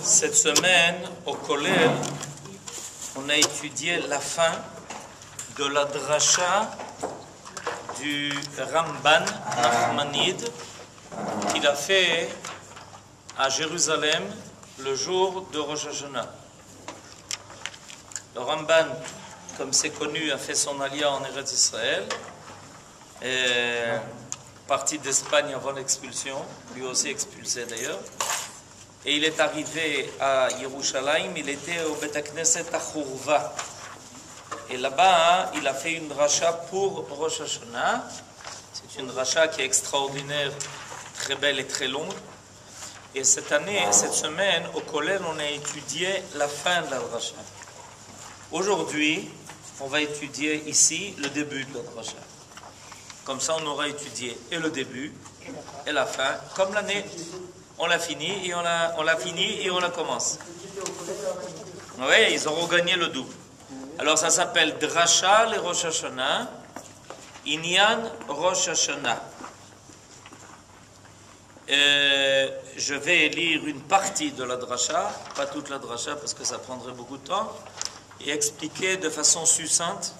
Cette semaine, au Kollel, on a étudié la fin de la dracha du Ramban Nachmanide qu'il a fait à Jérusalem le jour de Rosh Hashanah. Le Ramban, comme c'est connu, a fait son alia en Eretz Israël, parti d'Espagne avant l'expulsion, lui aussi expulsé d'ailleurs. Et il est arrivé à Yerushalayim, il était au Bet HaKnesset à Chourva. Et là-bas, il a fait une dracha pour Rosh Hashanah. C'est une dracha qui est extraordinaire, très belle et très longue. Et cette année, cette semaine, au Kollel, on a étudié la fin de la dracha. Aujourd'hui, on va étudier ici le début de la dracha. Comme ça, on aura étudié et le début et la fin, comme l'année. On l'a fini et on l'a fini et on la commence. Oui, ils auront gagné le double. Alors ça s'appelle Dracha le Rosh Hashanah, Inyan Rosh Hashanah. Je vais lire une partie de la Dracha, pas toute la Dracha parce que ça prendrait beaucoup de temps, et expliquer de façon succincte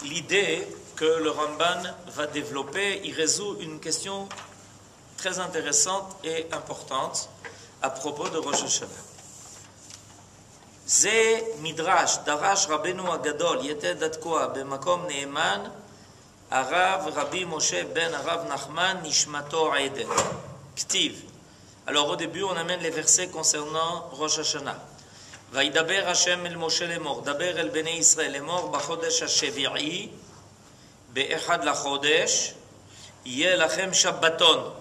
l'idée que le Ramban va développer. Il résout une question très intéressante et importante à propos de Rosh Hashanah. Zé Midrash, Darash Rabbeinu Agadol, Yeted Atkoa, Bemakom Neeman, Arav Rabbi Moshe ben Arav Nachman, Nishmato Eden. Ktiv. Alors au début, on amène les versets concernant Rosh Hashanah. Vaidaber Hashem el Moshe lemor, Daber el Bnei Israël lemor, Bachodesh HaShevi'i, Be'echad lachodesh, Yeh lachem Shabbaton.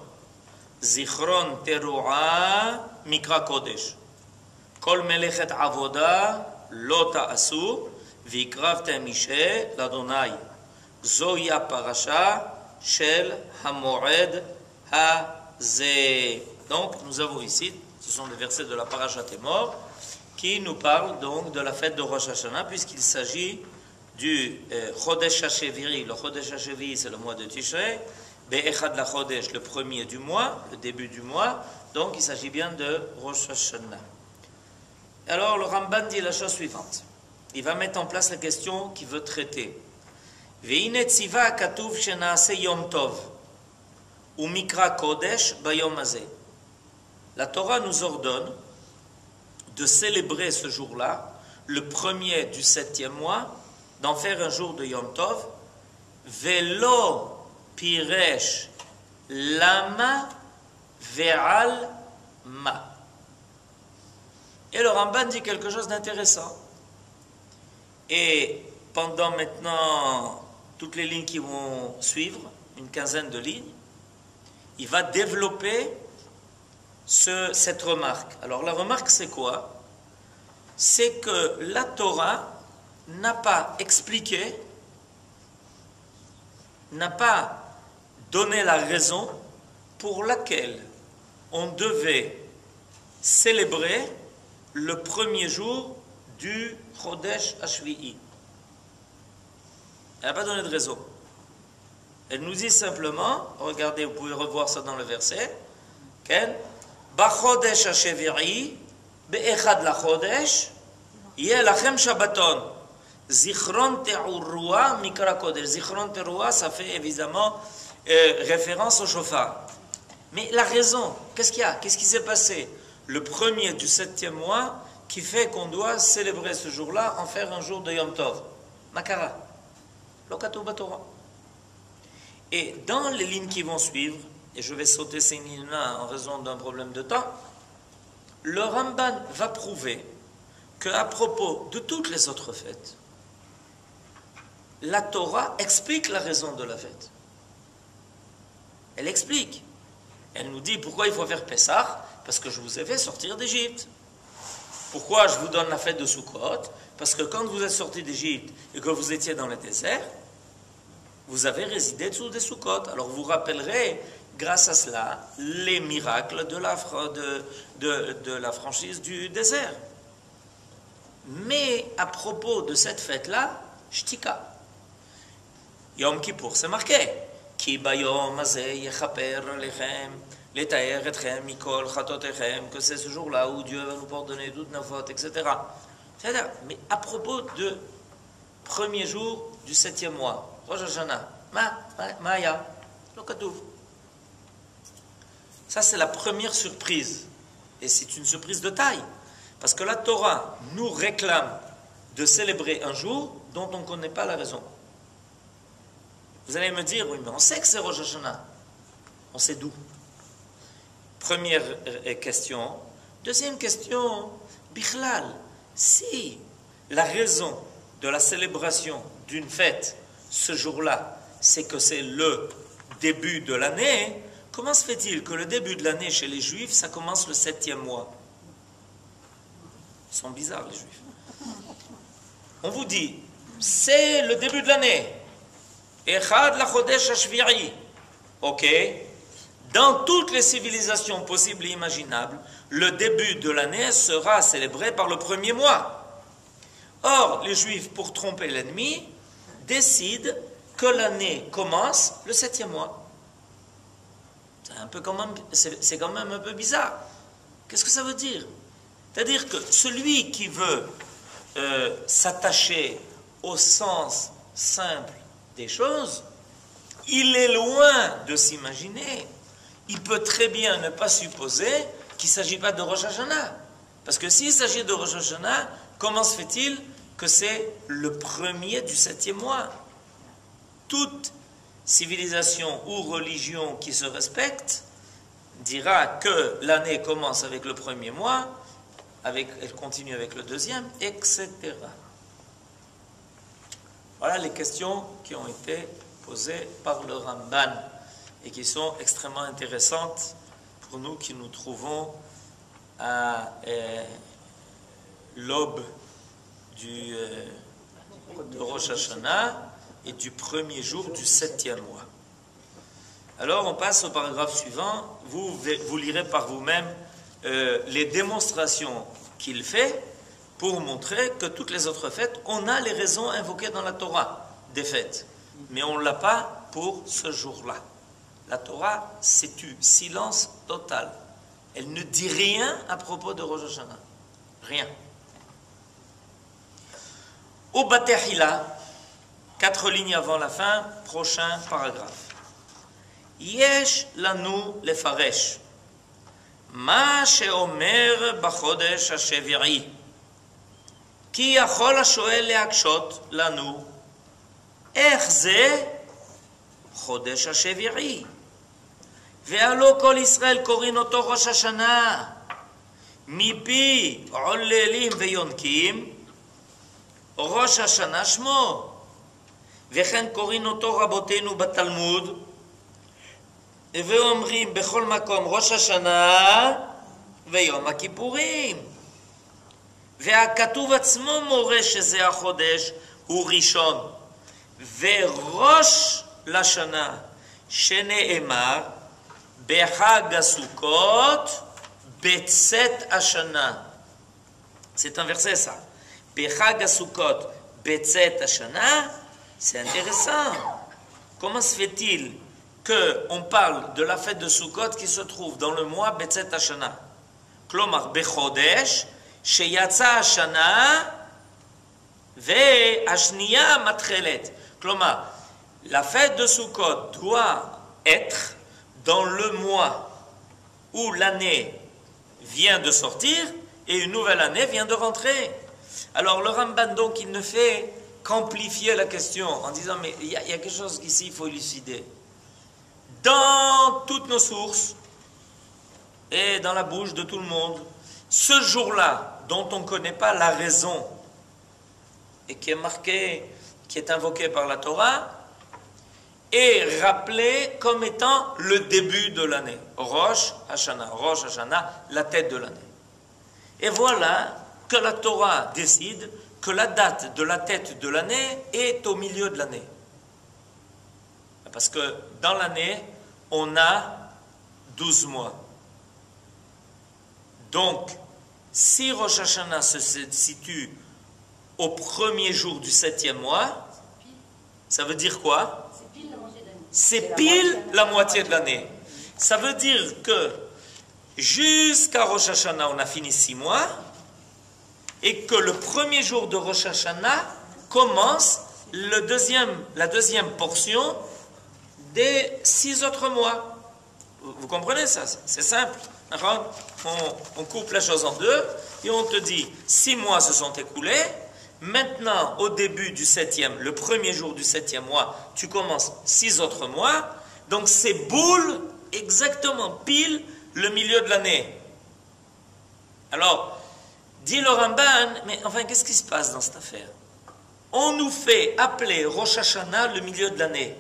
Zichron teru'a mikra kodesh. Kol melechet avoda lo ta'asu vikravtem mishe l'Adonai. Zohi parasha shel hamoed hazeh. Donc nous avons ici, ce sont des versets de la parasha Temor qui nous parlent donc de la fête de Rosh Hashanah puisqu'il s'agit du Chodesh HaSheviri. Le Chodesh HaSheviri c'est le mois de Tishrei. Be'echad la Chodesh, le premier du mois, le début du mois, donc il s'agit bien de Rosh Hashanah. Alors le Ramban dit la chose suivante. Il va mettre en place la question qu'il veut traiter. Ve'ine tziva katuv shenaase yom tov, ou mikra kodesh bayom hazeh. La Torah nous ordonne de célébrer ce jour-là, le premier du 7e mois, d'en faire un jour de yom tov, ve'lo Piresh lama ve'al ma. Et le Ramban dit quelque chose d'intéressant. Et pendant maintenant toutes les lignes qui vont suivre, une quinzaine de lignes, il va développer cette remarque. Alors la remarque c'est quoi? C'est que la Torah n'a pas expliqué, n'a pas donné la raison pour laquelle on devait célébrer le premier jour du Chodesh HaShvi'i. Elle n'a pas donné de raison. Elle nous dit simplement, regardez, vous pouvez revoir ça dans le verset, Bachodesh HaShevi'i, Be'echad la Chodesh, Yeh lachem Shabbaton. Zichron teruah mikra kodesh. Zichron teruah, ça fait évidemment référence au shofar. Mais la raison, qu'est-ce qu'il y a? Qu'est-ce qui s'est passé? Le premier du 7e mois qui fait qu'on doit célébrer ce jour-là, en faire un jour de Yom Tov. Makara. Lokatou Batora. Et dans les lignes qui vont suivre, et je vais sauter ces lignes-là en raison d'un problème de temps, le Ramban va prouver qu'à propos de toutes les autres fêtes, la Torah explique la raison de la fête. Elle explique. Elle nous dit pourquoi il faut faire Pessah, parce que je vous ai fait sortir d'Égypte. Pourquoi je vous donne la fête de Sukkot? Parce que quand vous êtes sortis d'Égypte et que vous étiez dans le désert, vous avez résidé sous des Sukkot. Alors vous rappellerez, grâce à cela, les miracles de la franchise du désert. Mais à propos de cette fête-là, Shtika. Yom Kippour, c'est marqué. Ki bayom hazeh yechaper lechem Les taïr etchem, mikol, chatot echem, que c'est ce jour-là où Dieu va nous pardonner toutes nos fautes, etc. C'est-à-dire, mais à propos de premier jour du 7e mois, Rosh Hashanah, Maya, Lokatouf. Ça, c'est la première surprise. Et c'est une surprise de taille. Parce que la Torah nous réclame de célébrer un jour dont on ne connaît pas la raison. Vous allez me dire, oui, mais on sait que c'est Rosh Hashanah. On sait d'où? Première question. Deuxième question, Bichlal, si la raison de la célébration d'une fête ce jour-là, c'est que c'est le début de l'année, comment se fait-il que le début de l'année chez les Juifs, ça commence le 7e mois? Ils sont bizarres, les Juifs. On vous dit, c'est le début de l'année. Echad la Chodesh HaShvi'i. Ok. Dans toutes les civilisations possibles et imaginables, le début de l'année sera célébré par le premier mois. Or, les Juifs, pour tromper l'ennemi, décident que l'année commence le 7e mois. C'est quand même un peu bizarre. Qu'est-ce que ça veut dire? C'est-à-dire que celui qui veut s'attacher au sens simple des choses, il est loin de s'imaginer. Il peut très bien ne pas supposer qu'il ne s'agit pas de Rosh Hashanah. Parce que s'il s'agit de Rosh Hashanah, comment se fait-il que c'est le premier du 7e mois? Toute civilisation ou religion qui se respecte dira que l'année commence avec le premier mois, elle continue avec le deuxième, etc. Voilà les questions qui ont été posées par le Ramban et qui sont extrêmement intéressantes pour nous qui nous trouvons à l'aube de Rosh Hashanah et du premier jour du 7e mois. Alors on passe au paragraphe suivant. Vous lirez par vous-même les démonstrations qu'il fait pour montrer que toutes les autres fêtes, on a les raisons invoquées dans la Torah des fêtes, mais on ne l'a pas pour ce jour-là. La Torah s'est tue, silence total. Elle ne dit rien à propos de Rosh Hashanah. Rien. Au Batehila, 4 lignes avant la fin, prochain paragraphe. Yesh lanu lefaresh. Ma sheomer b'chodesh hashevi'i. Ki yachol hashoel leakshot lanu. Ech ze chodesh hashevi'i. Ve'alo kol Israel korin oto Rosh Hashanah. Mipi ollelim ve'yonkim. Rosh Hashanah shmo. וכן קוראים אותו רבותינו בתלמוד ואומרים בכל מקום ראש השנה ויום הכיפורים והכתוב עצמו מורה שזה החודש הוא ראשון וראש לשנה שנאמר בחג הסוכות בצאת השנה. C'est un verset ça. בחג הסוכות בצאת השנה. C'est intéressant. Comment se fait-il qu'on parle de la fête de Sukkot qui se trouve dans le mois Betzet Hashana? Klomar Bechodesh, Sheyatsa Hashana, Ve Ashniya Matchelet. Klomar, la fête de Sukkot doit être dans le mois où l'année vient de sortir et une nouvelle année vient de rentrer. Alors le Ramban donc il ne fait qu'amplifier la question en disant mais il y a quelque chose qu'ici il faut élucider. Dans toutes nos sources et dans la bouche de tout le monde, ce jour-là dont on ne connaît pas la raison et qui est marqué, qui est invoqué par la Torah, est rappelé comme étant le début de l'année. Rosh Hashanah, la tête de l'année. Et voilà que la Torah décide que la date de la tête de l'année est au milieu de l'année. Parce que dans l'année, on a 12 mois. Donc, si Rosh Hashanah se situe au premier jour du 7e mois, ça veut dire quoi? C'est pile la moitié de l'année. Ça veut dire que jusqu'à Rosh Hashanah, on a fini 6 mois, et que le premier jour de Rosh Hashanah commence la deuxième portion des 6 autres mois. Vous comprenez ça? C'est simple. On coupe la chose en deux et on te dit 6 mois se sont écoulés. Maintenant, au début du 7e, le premier jour du 7e mois, tu commences 6 autres mois. Donc c'est boule exactement pile le milieu de l'année. Alors, dit le Ramban, mais enfin, qu'est-ce qui se passe dans cette affaire? On nous fait appeler Rosh Hashanah le milieu de l'année.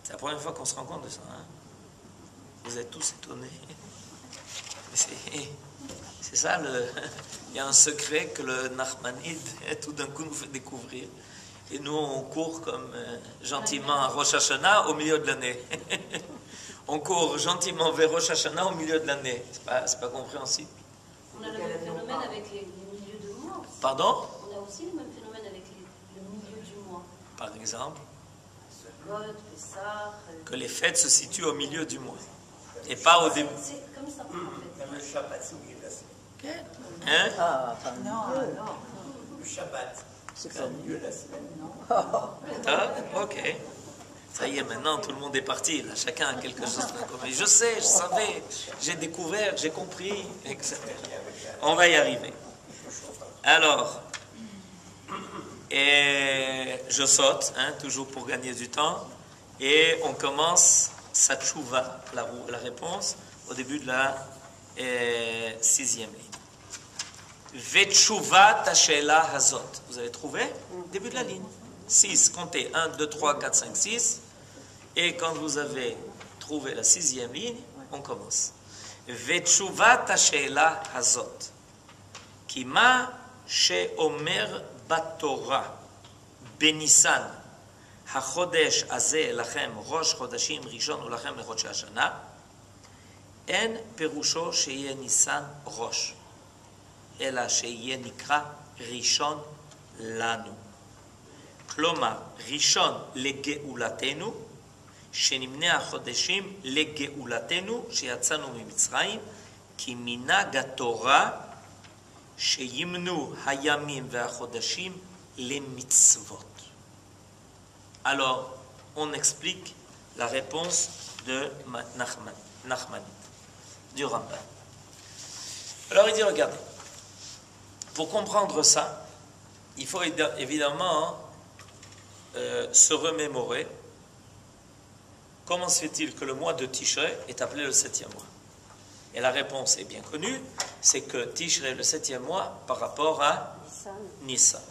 C'est la première fois qu'on se rend compte de ça. Hein? Vous êtes tous étonnés. C'est ça, il y a un secret que le Nachmanide, tout d'un coup, nous fait découvrir. Et nous, on court comme gentiment à Rosh Hashanah au milieu de l'année. On court gentiment vers Rosh Hashanah au milieu de l'année. C'est pas compréhensible. On a le même phénomène avec les milieux de mois aussi. Pardon? On a aussi le même phénomène avec le milieu du mois. Par exemple? Sukkot, Pessah. Que les fêtes se situent au milieu du mois. Et pas au début. C'est comme ça, en fait. Même le Shabbat, c'est au milieu de la semaine. Hein? Ah, enfin, Non. Le Shabbat, c'est c'est pas au milieu de la semaine. Ah, ok. Ça y est, maintenant tout le monde est parti. Là, chacun a quelque chose de commun. Je sais, je savais, j'ai découvert, j'ai compris, etc. On va y arriver. Alors, et je saute, hein, toujours pour gagner du temps, et on commence sa tchouva, la réponse, au début de la 6e ligne. Vetchouva tachela hazot. Vous avez trouvé? Début de la ligne. 6, comptez 1, 2, 3, 4, 5, 6. Et quand vous avez trouvé la 6e ligne, on commence. Vetchouva tachela hazot. Kima sheomer batorah benisan hachodesh azeh lachem rosh chodashim rishon ulachem lechodshei hashana en perusho sheye nisan rosh אלא שיהיה נקרא ראשון לנו. כלומר, ראשון לגאולתנו, שנמנה החודשים לגאולתנו, שיצאנו ממצרים, כי מנהג התורה שימנו הימים והחודשים למצוות. Alors, on explique la réponse de Nachmanide, du Rambam. Alors il dit, regardez, pour comprendre ça, il faut évidemment se remémorer comment se fait-il que le mois de Tishrei est appelé le 7e mois. Et la réponse est bien connue, c'est que Tishrei est le 7e mois par rapport à Nissan.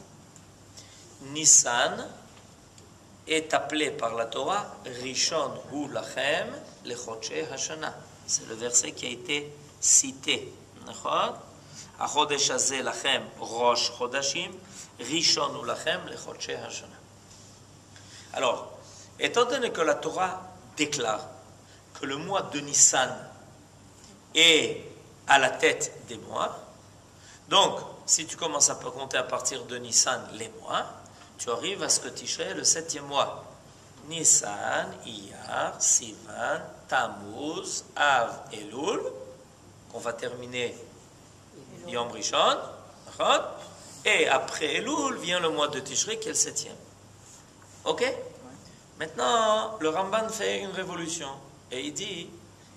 Nissan est appelé par la Torah Rishon hu lachem lechodshei hashana. C'est le verset qui a été cité. החודש הזה לכם ראש חודשים, ראשון הוא לכם לחודשי השנה. Alors, étant donné que la Torah déclare que le mois de Nissan est à la tête des mois, donc, si tu commences à compter à partir de Nissan les mois, tu arrives à ce que Tishrei est le 7e mois. Nissan, Iyar, Sivan, Tammuz, Av, Elul, qu'on va terminer Yom Rishon, et après Elul vient le mois de Tishrei qui est le 7e. Ok? Maintenant, le Ramban fait une révolution et il dit,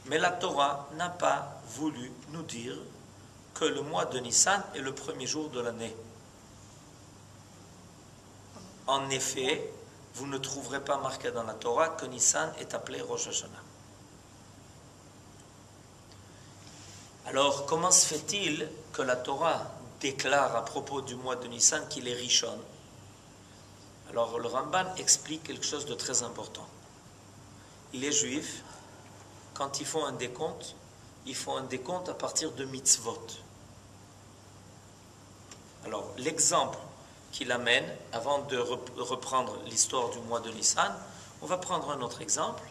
mais la Torah n'a pas voulu nous dire que le mois de Nissan est le premier jour de l'année. En effet, vous ne trouverez pas marqué dans la Torah que Nissan est appelé Rosh Hashanah. Alors, comment se fait-il que la Torah déclare à propos du mois de Nissan qu'il est Rishon? Alors, le Ramban explique quelque chose de très important. Les Juifs, quand ils font un décompte à partir de mitzvot. Alors, l'exemple qu'il amène, avant de reprendre l'histoire du mois de Nissan, on va prendre un autre exemple,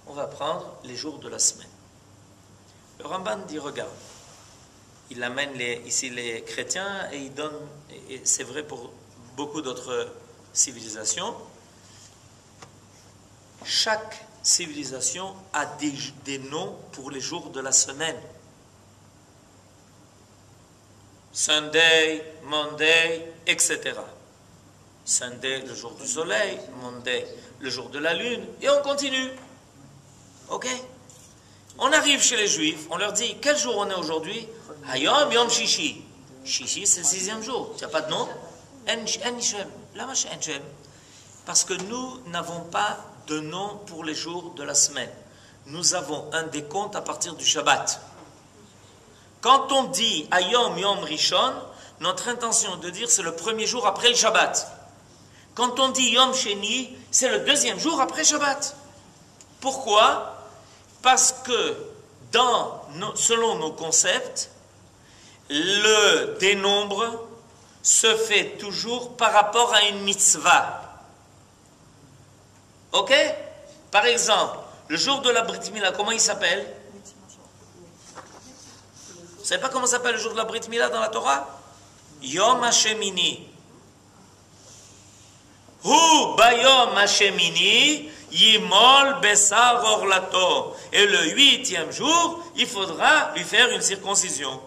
on va prendre les jours de la semaine. Le Ramban dit, regarde, il amène ici les chrétiens et il donne, et c'est vrai pour beaucoup d'autres civilisations, chaque civilisation a des noms pour les jours de la semaine. Sunday, Monday, etc. Sunday, le jour du soleil, Monday, le jour de la lune, et on continue. Ok? On arrive chez les Juifs, on leur dit, quel jour on est aujourd'hui? Hayom Yom Shishi. Shishi, c'est le 6e jour. Tu n'as pas de nom? Parce que nous n'avons pas de nom pour les jours de la semaine. Nous avons un décompte à partir du Shabbat. Quand on dit Hayom Yom Rishon, notre intention est de dire c'est le premier jour après le Shabbat. Quand on dit Yom Sheni, c'est le 2e jour après Shabbat. Pourquoi? Parce que selon nos concepts, le dénombre se fait toujours par rapport à une mitzvah. Ok? Par exemple, le jour de la Brit Mila, comment il s'appelle? Vous ne savez pas comment s'appelle le jour de la Brit Mila dans la Torah? Yom Hashemini. Hu bayom Hashemini yimol besar orlato. Et le 8e jour, il faudra lui faire une circoncision.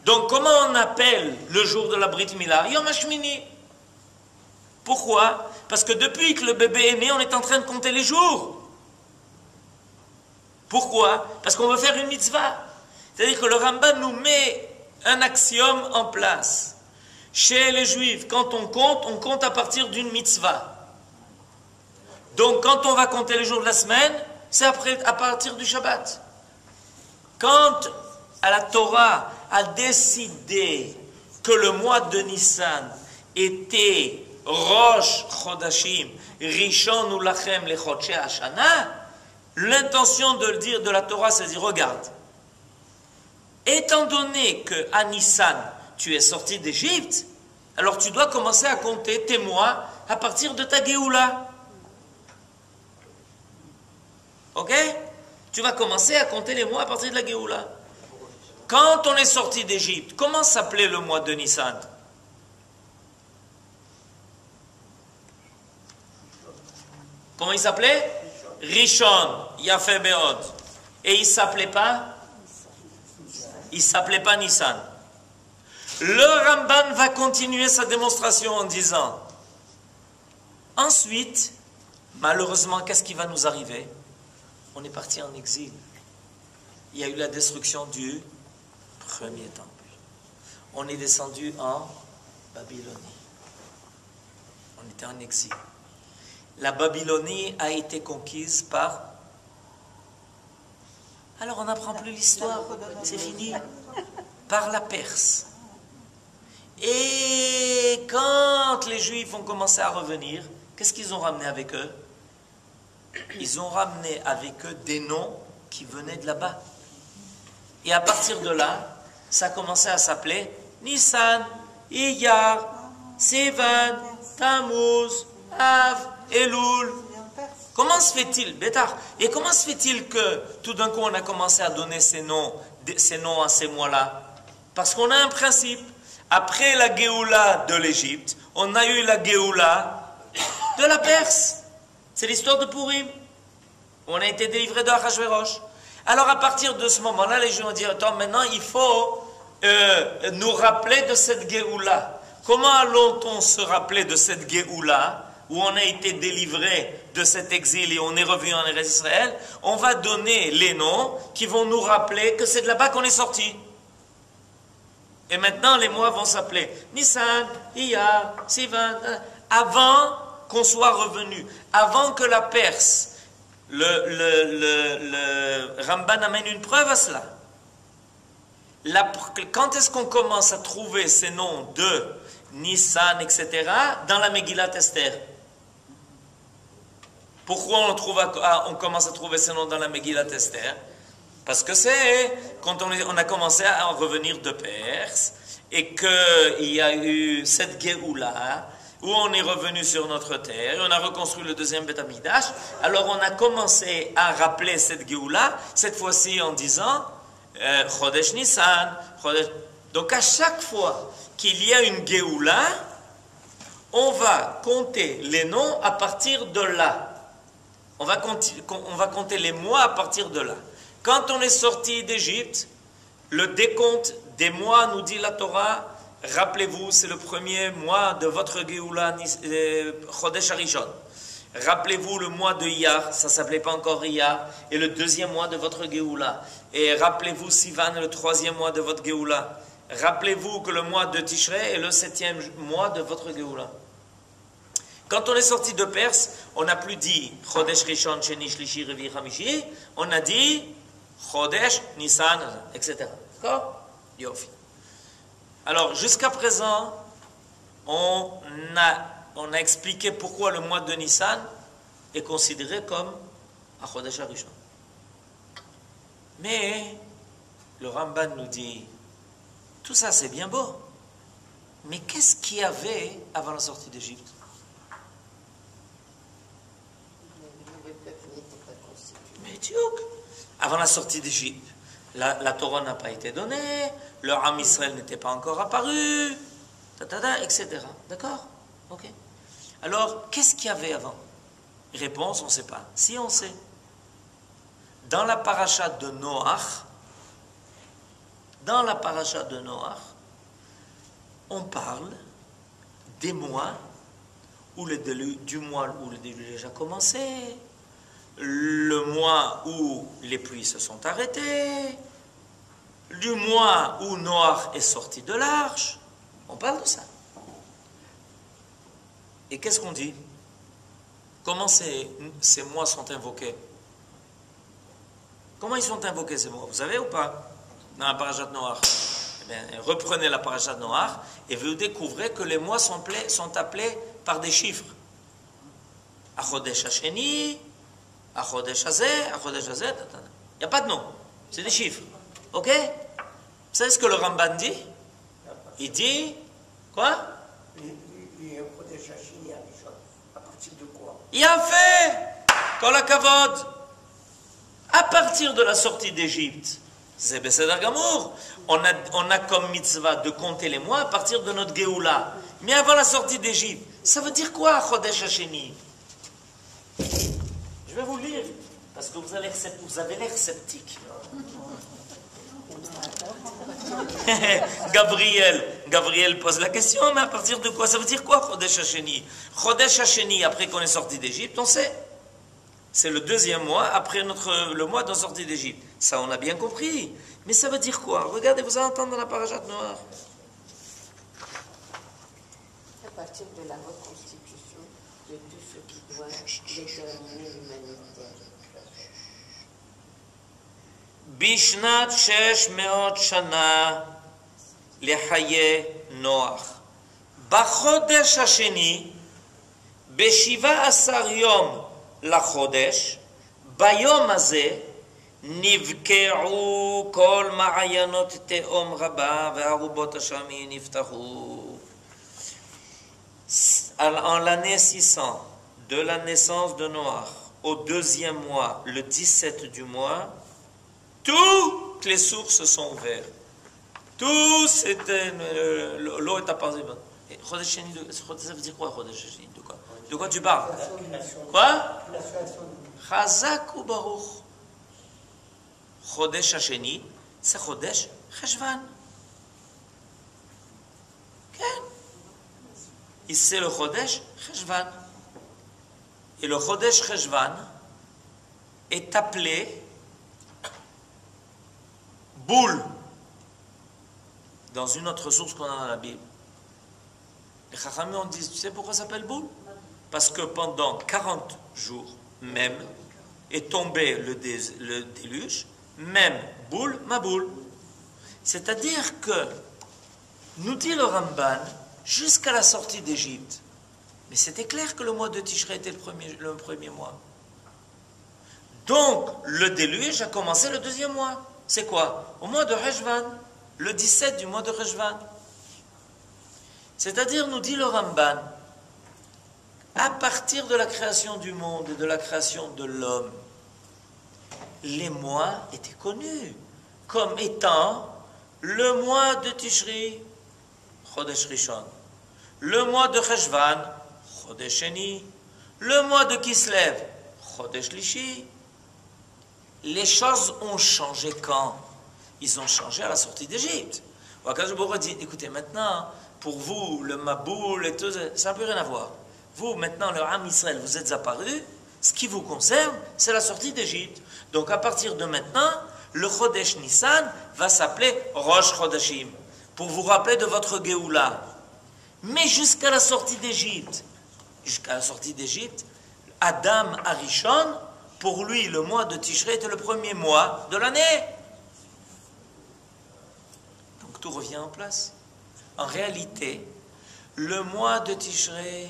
Donc, comment on appelle le jour de la Brit Mila? Yom Hashemini. Pourquoi? Parce que depuis que le bébé est né, on est en train de compter les jours. Pourquoi? Parce qu'on veut faire une mitzvah. C'est-à-dire que le Rambam nous met un axiome en place. Chez les Juifs, quand on compte à partir d'une mitzvah. Donc, quand on va compter les jours de la semaine, c'est à partir du Shabbat. Quand la Torah a décidé que le mois de Nissan était Rosh Chodashim, Rishon ou Lachem le Chodshei Hashana, l'intention de le dire de la Torah, c'est de dire, regarde, étant donné qu'à Nissan, tu es sorti d'Égypte, alors tu dois commencer à compter tes mois à partir de ta Géoula. Ok? Tu vas commencer à compter les mois à partir de la Géoula. Quand on est sorti d'Égypte, comment s'appelait le mois de Nissan? Comment il s'appelait? Rishon, Yafé Be'od. Et il ne s'appelait pas? Il ne s'appelait pas Nissan. Le Ramban va continuer sa démonstration en disant, ensuite, malheureusement, qu'est-ce qui va nous arriver? On est parti en exil. Il y a eu la destruction du premier temple. On est descendu en Babylonie. On était en exil. La Babylonie a été conquise par... Alors on n'apprend plus l'histoire, c'est fini. Par la Perse. Et quand les Juifs ont commencé à revenir, qu'est-ce qu'ils ont ramené avec eux? Ils ont ramené avec eux des noms qui venaient de là-bas. Et à partir de là, ça a commencé à s'appeler Nissan, Iyar, Sivan, Tammuz, Av, Elul. Comment se fait-il, Bétar? Et comment se fait-il que tout d'un coup on a commencé à donner ces noms à ces mois-là? Parce qu'on a un principe. Après la Géoula de l'Égypte, on a eu la Géoula de la Perse. C'est l'histoire de Purim. On a été délivré de Achashverosh. Alors à partir de ce moment-là, les gens ont dit, attends, maintenant il faut nous rappeler de cette Géoula. Comment allons-on se rappeler de cette Géoula où on a été délivré de cet exil et on est revenu en Eretz Israël? On va donner les noms qui vont nous rappeler que c'est de là-bas qu'on est sorti. Et maintenant, les mois vont s'appeler Nissan, Iyar, Sivan, avant qu'on soit revenu, avant que la Perse, le Ramban amène une preuve à cela. Quand est-ce qu'on commence à trouver ces noms de Nissan, etc., dans la Megillat Esther? Pourquoi on commence à trouver ces noms dans la Megillat Esther? Parce que c'est quand on a commencé à revenir de Perse et qu'il y a eu cette Géoula où on est revenu sur notre terre et on a reconstruit le deuxième Beth Amikdash. Alors on a commencé à rappeler cette Géoula, cette fois-ci en disant Chodesh Nissan. Donc à chaque fois qu'il y a une Géoula, on va compter les noms à partir de là. On va compter les mois à partir de là. Quand on est sorti d'Égypte, le décompte des mois, nous dit la Torah, rappelez-vous, c'est le premier mois de votre Géoula, Chodesh Harishon. Rappelez-vous le mois de Iyar, ça ne s'appelait pas encore Iyar, et le deuxième mois de votre Géoula. Et rappelez-vous Sivan, le troisième mois de votre Géoula. Rappelez-vous que le mois de Tishrei est le septième mois de votre Géoula. Quand on est sorti de Perse, on n'a plus dit Chodesh Rishon, Sheni, Shlishi, Revi, Hamishi, on a dit Chodesh, Nissan, etc. D'accord? Yofi. Alors, jusqu'à présent, on a expliqué pourquoi le mois de Nissan est considéré comme un Chodesh Harishon. Mais le Ramban nous dit, tout ça c'est bien beau, mais qu'est-ce qu'il y avait avant la sortie d'Égypte? Mais Diouk, avant la sortie d'Égypte, la Torah n'a pas été donnée, le Am Israël n'était pas encore apparu, etc. D'accord? Ok. Alors, qu'est-ce qu'il y avait avant? Réponse, on ne sait pas. Si, on sait. Dans la paracha de Noach, on parle des mois du mois où le déluge a commencé, le mois où les pluies se sont arrêtées, du mois où Noach est sorti de l'arche. On parle de ça. Et qu'est-ce qu'on dit? Comment ces mois sont invoqués? Comment ils sont invoqués ces mois? Vous savez ou pas? Dans la parashat de Noach. Eh bien, reprenez la parashat de Noach et vous découvrez que les mois sont appelés par des chiffres. Achodesh Hasheni, Achodesh Hazeh, Achodesh Hazeh, il n'y a pas de nom. C'est des chiffres. Ok? Vous savez ce que le Ramban dit? Il dit, quoi? À partir de quoi? Il a fait Kol HaKavod. À partir de la sortie d'Égypte, c'est Beseder Gamour. On a comme mitzvah de compter les mois à partir de notre Géoula. Mais avant la sortie d'Égypte, ça veut dire quoi, Chodesh Hasheni? Je vais vous lire, parce que vous avez l'air sceptique. Gabriel pose la question, mais à partir de quoi? Ça veut dire quoi, Chodesh Hasheni? Chodesh Hasheni, après qu'on est sorti d'Égypte, on sait. C'est le deuxième mois après le mois de sortie d'Égypte. Ça, on a bien compris. Mais ça veut dire quoi? Regardez, vous allez entendre dans la parashat Noach. À partir de la reconstitution de tout ce qui doit déterminer l'humanité. Bishnat shesh meot shana lechaye Noach. Bachodesh hasheni, beshiva asar yom לחודש, ביום הזה נבקעו כל מעיינות תהום רבה והארובות השמי נפתחו. En l'année 600 de la naissance de Noach, au deuxième mois, le 17 du mois, toutes les sources sont ouvertes. Tout c'était l'eau est apparue. Chodesh Sheni, ça veut dire quoi, Chodesh Sheni? De quoi tu parles? Quoi? Chazak ou Baruch. Chodesh Hasheni, c'est Chodesh Cheshvan. Et c'est le Chodesh Cheshvan. Et le Chodesh Cheshvan est appelé Boule dans une autre source qu'on a dans la Bible. Les Chachamim ont dit, tu sais pourquoi ça s'appelle Boule? Parce que pendant 40 jours même est tombé le déluge, même boule, ma boule. C'est-à-dire que, nous dit le Ramban, jusqu'à la sortie d'Égypte, mais c'était clair que le mois de Tishrei était le premier mois. Donc, le déluge a commencé le deuxième mois. C'est quoi? Au mois de Rejvan, le 17 du mois de Rejvan. C'est-à-dire, nous dit le Ramban, à partir de la création du monde et de la création de l'homme, les mois étaient connus comme étant le mois de Tishri, Chodesh Rishon, le mois de Cheshvan, Chodesh Sheni, le mois de Kislev, Chodesh Lishi. Les choses ont changé quand? Ils ont changé à la sortie d'Égypte. Akadosh Baruch Hu dit, écoutez, maintenant, pour vous, le Maboul et tout, ça n'a plus rien à voir. Vous, maintenant, le Ham Israël, vous êtes apparus. Ce qui vous concerne, c'est la sortie d'Égypte. Donc, à partir de maintenant, le Chodesh Nissan va s'appeler Rosh Chodashim, pour vous rappeler de votre Géoula. Mais jusqu'à la sortie d'Égypte, Adam Arishon, pour lui, le mois de Tishrei était le premier mois de l'année. Donc, tout revient en place. En réalité, le mois de Tishrei,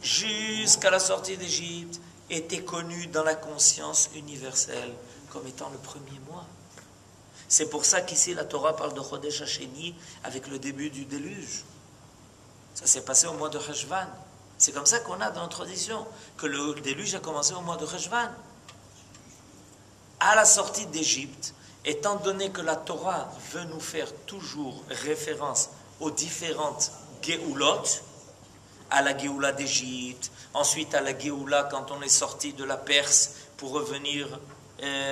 jusqu'à la sortie d'Égypte, était connu dans la conscience universelle comme étant le premier mois. C'est pour ça qu'ici la Torah parle de Chodesh Hasheni avec le début du déluge. Ça s'est passé au mois de Cheshvan. C'est comme ça qu'on a dans notre tradition, que le déluge a commencé au mois de Cheshvan. À la sortie d'Égypte, étant donné que la Torah veut nous faire toujours référence aux différentes Géoulot, à la Géoula d'Égypte, ensuite à la Géoula quand on est sorti de la Perse pour revenir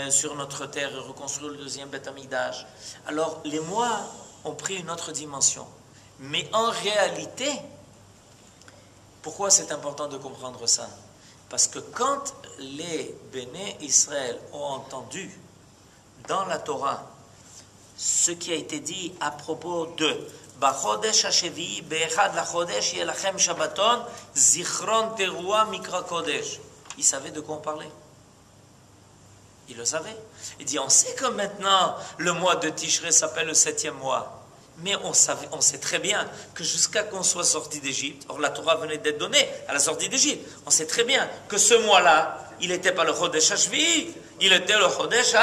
sur notre terre et reconstruire le deuxième Beth Amikdash. Alors les mois ont pris une autre dimension. Mais en réalité, pourquoi c'est important de comprendre ça? Parce que quand les Béné Israël ont entendu dans la Torah ce qui a été dit à propos de Bachodesh Hashevi, Be'echad lachodesh yelachem Shabbaton, Zichron Teruah Mikra Kodesh. Ils savaient de quoi on parlait. Ils le savaient. Il dit, on sait que maintenant le mois de Tishrei s'appelle le 7e mois. Mais on sait très bien que jusqu'à qu'on soit sorti d'Égypte, or la Torah venait d'être donnée à la sortie d'Égypte, on sait très bien que ce mois-là, il n'était pas le Chodesh Hashvi, il était le Chodesh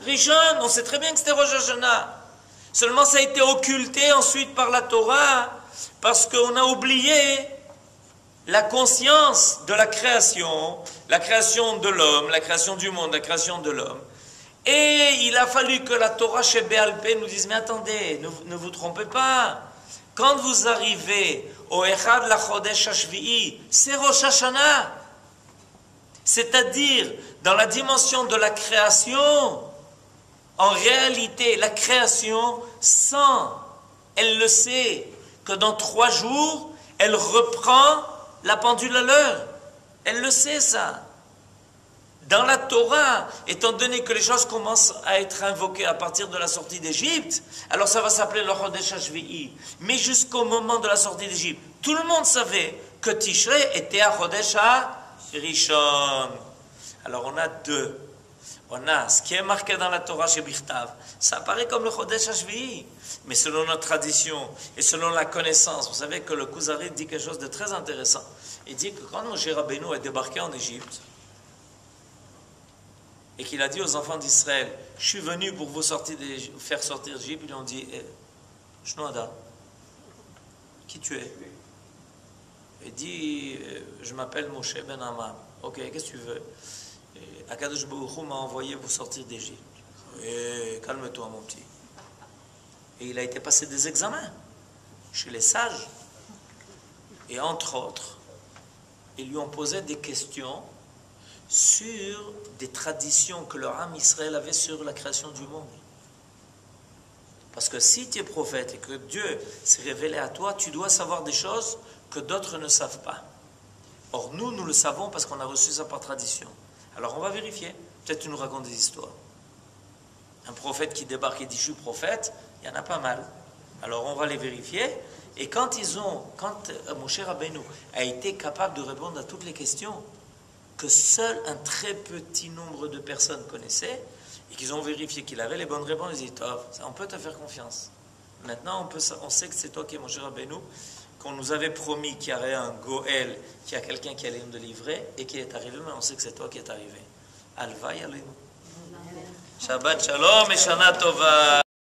Rishon. On sait très bien que c'était Rosh Hashanah. Seulement ça a été occulté ensuite par la Torah, parce qu'on a oublié la conscience de la création de l'homme, la création du monde, la création de l'homme. Et il a fallu que la Torah chez Béal Pé nous dise, mais attendez, ne vous trompez pas. Quand vous arrivez au Echad la Chodesh Hashvi'i, c'est Rosh Hashanah. C'est-à-dire, dans la dimension de la création, en réalité, la création sent, elle le sait, que dans 3 jours, elle reprend la pendule à l'heure. Elle le sait, ça. Dans la Torah, étant donné que les choses commencent à être invoquées à partir de la sortie d'Égypte, alors ça va s'appeler le Chodesh Hashvi'i. Mais jusqu'au moment de la sortie d'Égypte, tout le monde savait que Tishrei était à Chodesh Rishon. Alors on a deux. On a ce qui est marqué dans la Torah chez Birtav. Ça apparaît comme le Chodesh Hashvi'i. Mais selon notre tradition et selon la connaissance, vous savez que le Kuzari dit quelque chose de très intéressant. Il dit que quand Moshe Rabbeinu est débarqué en Égypte, et qu'il a dit aux enfants d'Israël, je suis venu pour vous faire sortir d'Égypte, ils lui ont dit, Shnoada, qui tu es? Il dit, je m'appelle Moshe Ben Amram. Ok, qu'est-ce que tu veux? Akadosh Baruch Hu m'a envoyé vous sortir d'Égypte. Calme-toi mon petit. Et il a été passé des examens chez les sages. Et entre autres, ils lui ont posé des questions sur des traditions que leur âme Israël avait sur la création du monde. Parce que si tu es prophète et que Dieu s'est révélé à toi, tu dois savoir des choses que d'autres ne savent pas. Or nous le savons parce qu'on a reçu ça par tradition. Alors on va vérifier. Peut-être tu nous racontes des histoires. Un prophète qui débarque et dit je suis prophète, il y en a pas mal. Alors on va les vérifier. Et quand Moshe Rabbeinu a été capable de répondre à toutes les questions que seul un très petit nombre de personnes connaissaient, et qu'ils ont vérifié qu'il avait les bonnes réponses, ils disent on peut te faire confiance. Maintenant on sait que c'est toi qui es Moshe Rabbeinu, qu'on nous avait promis qu'il y aurait un Goël, qu'il y a quelqu'un qui allait nous délivrer, et qui est arrivé, mais on sait que c'est toi qui es arrivé. Alva Yalinu. Shabbat Shalom et Shana Tova.